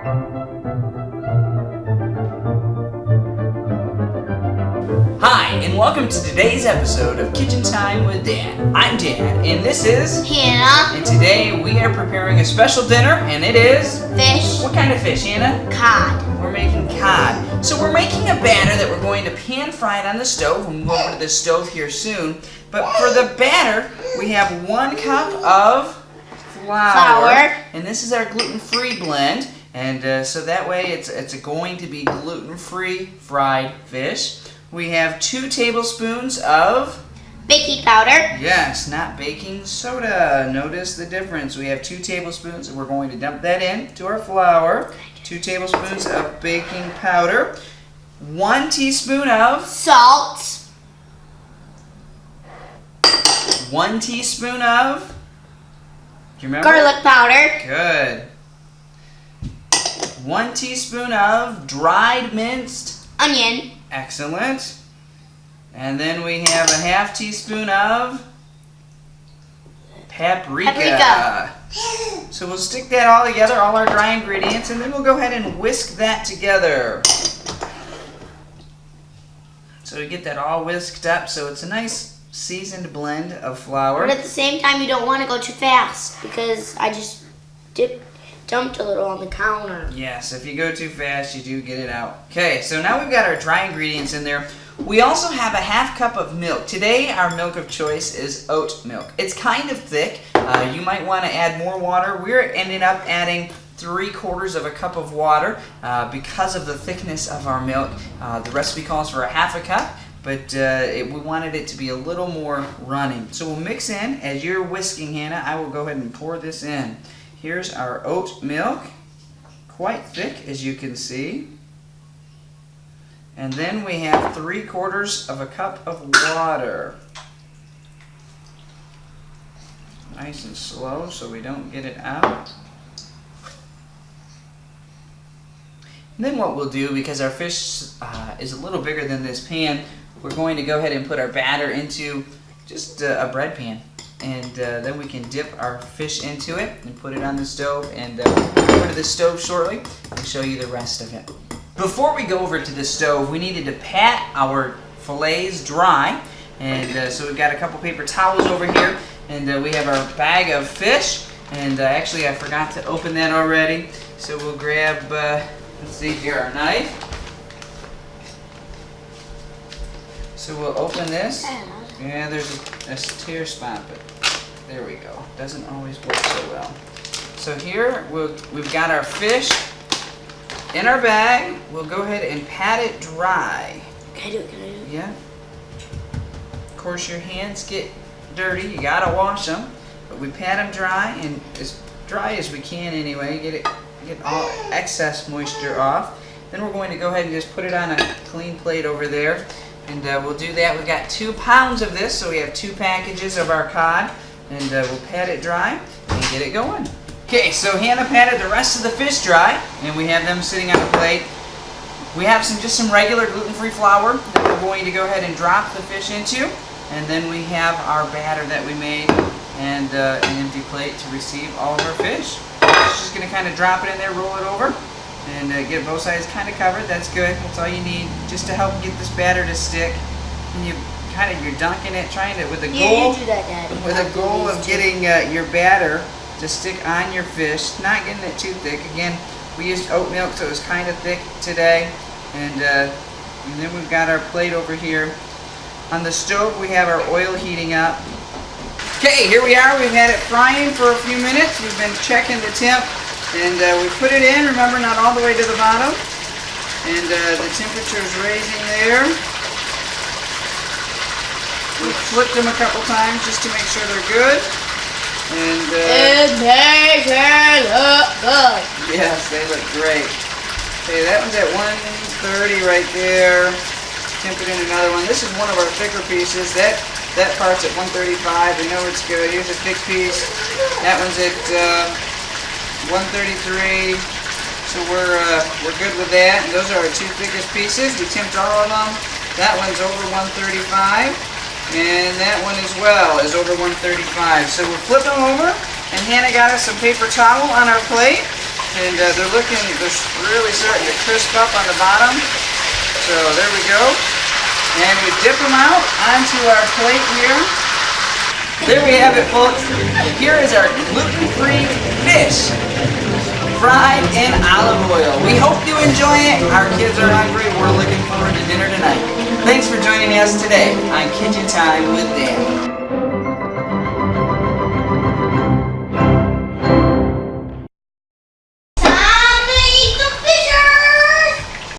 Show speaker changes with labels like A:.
A: Hi, and welcome to today's episode of Kitchen Time with Dad. I'm Dad, and this is
B: Hannah.
A: And today we are preparing a special dinner, and it is
B: Fish.
A: What kind of fish, Hannah?
B: Cod.
A: We're making cod. So we're making a batter that we're going to pan fry it on the stove. We'll move over to the stove here soon. But for the batter, we have 1 cup of flour. And this is our gluten-free blend. And so that way it's going to be gluten-free fried fish. We have 2 tablespoons of
B: Baking powder.
A: Yes, not baking soda. Notice the difference. We have 2 tablespoons, and we're going to dump that into our flour. 2 tablespoons of baking powder. 1 teaspoon of
B: Salt.
A: 1 teaspoon of. Do you remember?
B: Garlic powder.
A: Good. 1 teaspoon of dried minced
B: Onion.
A: Excellent. And then we have a 1/2 teaspoon of paprika. So we'll stick that all together, all our dry ingredients, and then we'll go ahead and whisk that together. So we get that all whisked up, so it's a nice seasoned blend of flour.
B: But at the same time, you don't want to go too fast because I just dumped a little on the counter.
A: Yes, if you go too fast, you do get it out. Okay, so now we've got our dry ingredients in there. We also have a 1/2 cup of milk. Today, our milk of choice is oat milk. It's kind of thick. You might want to add more water. We're ending up adding 3/4 of a cup of water because of the thickness of our milk. The recipe calls for a 1/2 cup, but we wanted it to be a little more running. So we'll mix in. As you're whisking, Hannah, I will go ahead and pour this in. Here's our oat milk, quite thick as you can see. And then we have 3/4 of a cup of water. Nice and slow so we don't get it out. And then what we'll do, because our fish is a little bigger than this pan, we're going to go ahead and put our batter into just a bread pan. And then we can dip our fish into it and put it on the stove, and we'll go over to the stove shortly and show you the rest of it. Before we go over to the stove, we needed to pat our fillets dry, and so we've got a couple paper towels over here, and we have our bag of fish, and actually I forgot to open that already, so we'll grab, let's see here, our knife. So we'll open this. Yeah, there's a tear spot, but there we go. Doesn't always work so well. So here we've got our fish in our bag. We'll go ahead and pat it dry.
B: Can I do it?
A: Yeah. Of course, your hands get dirty. You gotta wash them, but we pat them dry, and as dry as we can anyway. Get all excess moisture off. Then we're going to go ahead and just put it on a clean plate over there. And we'll do that. We've got 2 pounds of this, so we have 2 packages of our cod. And we'll pat it dry and get it going. Okay, so Hannah patted the rest of the fish dry, and we have them sitting on a plate. We have just some regular gluten-free flour that we're going to go ahead and drop the fish into. And then we have our batter that we made, and an empty plate to receive all of our fish. Just going to kind of drop it in there, roll it over. And get both sides kind of covered. That's good. That's all you need, just to help get this batter to stick. And you're dunking it, trying to with a goal.
B: You do that, Daddy.
A: With a goal of getting your batter to stick on your fish, not getting it too thick. Again, we used oat milk, so it was kind of thick today. And then we've got our plate over here. On the stove, we have our oil heating up. Okay, here we are. We've had it frying for a few minutes. We've been checking the temp. And we put it in, remember, not all the way to the bottom. And the temperature is raising there. We flipped them a couple times just to make sure they're good. And
B: they look good.
A: Yes, they look great. Okay, that one's at 130 right there. Temp it in another one. This is one of our thicker pieces. That part's at 135. We know it's good. Here's a thick piece. That one's at 133, so we're good with that. And those are our 2 thickest pieces. We temped all of them. That one's over 135, and that one as well is over 135. So we'll flip them over, and Hannah got us some paper towel on our plate, And they're really starting to crisp up on the bottom. So there we go. And we dip them out onto our plate here. There we have it, folks. Here is our gluten-free fish, fried in olive oil. We hope you enjoy it. Our kids are hungry. We're looking forward to dinner tonight. Thanks for joining us today on Kitchen Time with Dan.